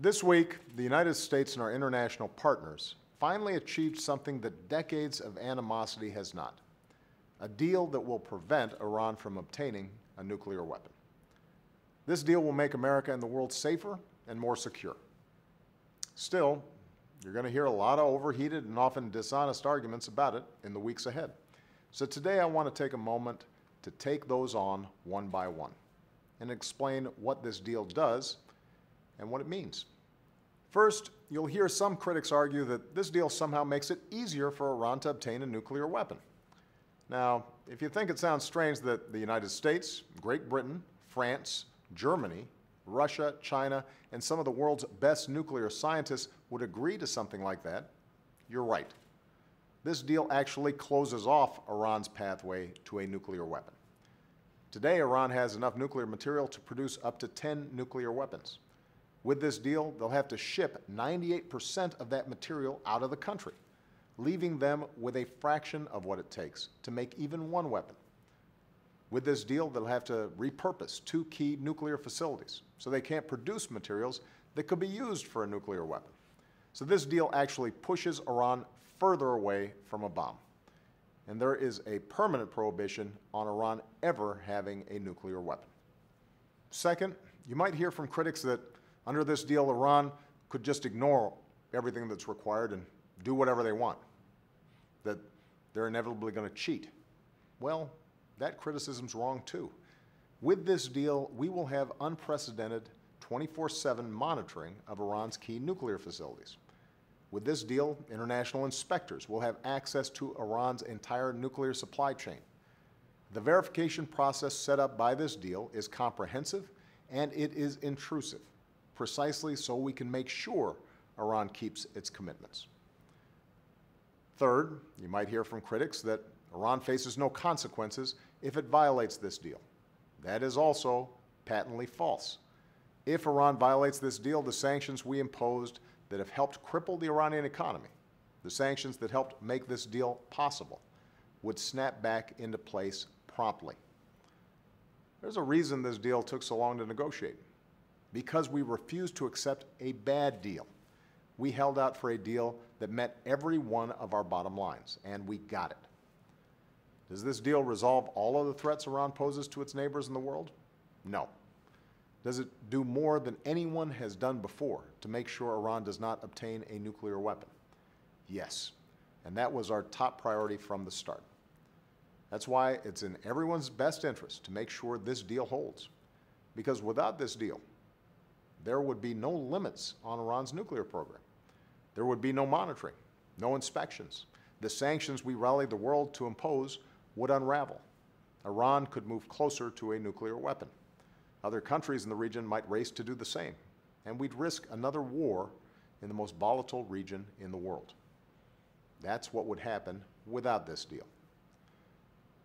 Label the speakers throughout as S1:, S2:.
S1: This week, the United States and our international partners finally achieved something that decades of animosity has not: a deal that will prevent Iran from obtaining a nuclear weapon. This deal will make America and the world safer and more secure. Still, you're going to hear a lot of overheated and often dishonest arguments about it in the weeks ahead. So today I want to take a moment to take those on one by one and explain what this deal does and what it means. First, you'll hear some critics argue that this deal somehow makes it easier for Iran to obtain a nuclear weapon. Now, if you think it sounds strange that the United States, Great Britain, France, Germany, Russia, China, and some of the world's best nuclear scientists would agree to something like that, you're right. This deal actually closes off Iran's pathway to a nuclear weapon. Today, Iran has enough nuclear material to produce up to 10 nuclear weapons. With this deal, they'll have to ship 98% of that material out of the country, leaving them with a fraction of what it takes to make even one weapon. With this deal, they'll have to repurpose 2 key nuclear facilities, so they can't produce materials that could be used for a nuclear weapon. So this deal actually pushes Iran further away from a bomb. And there is a permanent prohibition on Iran ever having a nuclear weapon. Second, you might hear from critics that under this deal, Iran could just ignore everything that's required and do whatever they want, that they're inevitably going to cheat. Well, that criticism's wrong too. With this deal, we will have unprecedented 24/7 monitoring of Iran's key nuclear facilities. With this deal, international inspectors will have access to Iran's entire nuclear supply chain. The verification process set up by this deal is comprehensive and it is intrusive, precisely so we can make sure Iran keeps its commitments. Third, you might hear from critics that Iran faces no consequences if it violates this deal. That is also patently false. If Iran violates this deal, the sanctions we imposed that have helped cripple the Iranian economy, the sanctions that helped make this deal possible, would snap back into place promptly. There's a reason this deal took so long to negotiate. Because we refused to accept a bad deal. We held out for a deal that met every one of our bottom lines, and we got it. Does this deal resolve all of the threats Iran poses to its neighbors in the world? No. Does it do more than anyone has done before to make sure Iran does not obtain a nuclear weapon? Yes, and that was our top priority from the start. That's why it's in everyone's best interest to make sure this deal holds. Because without this deal, there would be no limits on Iran's nuclear program. There would be no monitoring, no inspections. The sanctions we rallied the world to impose would unravel. Iran could move closer to a nuclear weapon. Other countries in the region might race to do the same, and we'd risk another war in the most volatile region in the world. That's what would happen without this deal.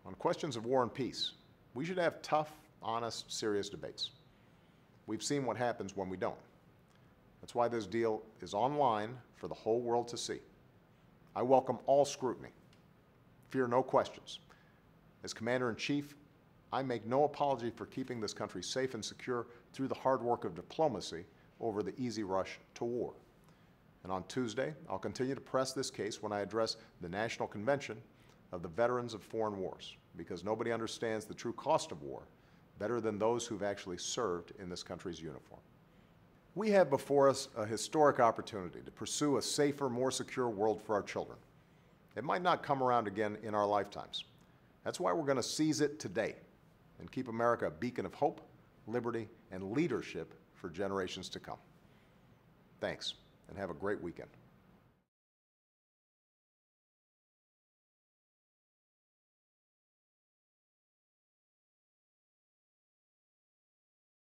S1: On questions of war and peace, we should have tough, honest, serious debates. We've seen what happens when we don't. That's why this deal is online for the whole world to see. I welcome all scrutiny. Fear no questions. As Commander-in-Chief, I make no apology for keeping this country safe and secure through the hard work of diplomacy over the easy rush to war. And on Tuesday, I'll continue to press this case when I address the National Convention of the Veterans of Foreign Wars, because nobody understands the true cost of war better than those who've actually served in this country's uniform. We have before us a historic opportunity to pursue a safer, more secure world for our children. It might not come around again in our lifetimes. That's why we're going to seize it today and keep America a beacon of hope, liberty, and leadership for generations to come. Thanks, and have a great weekend.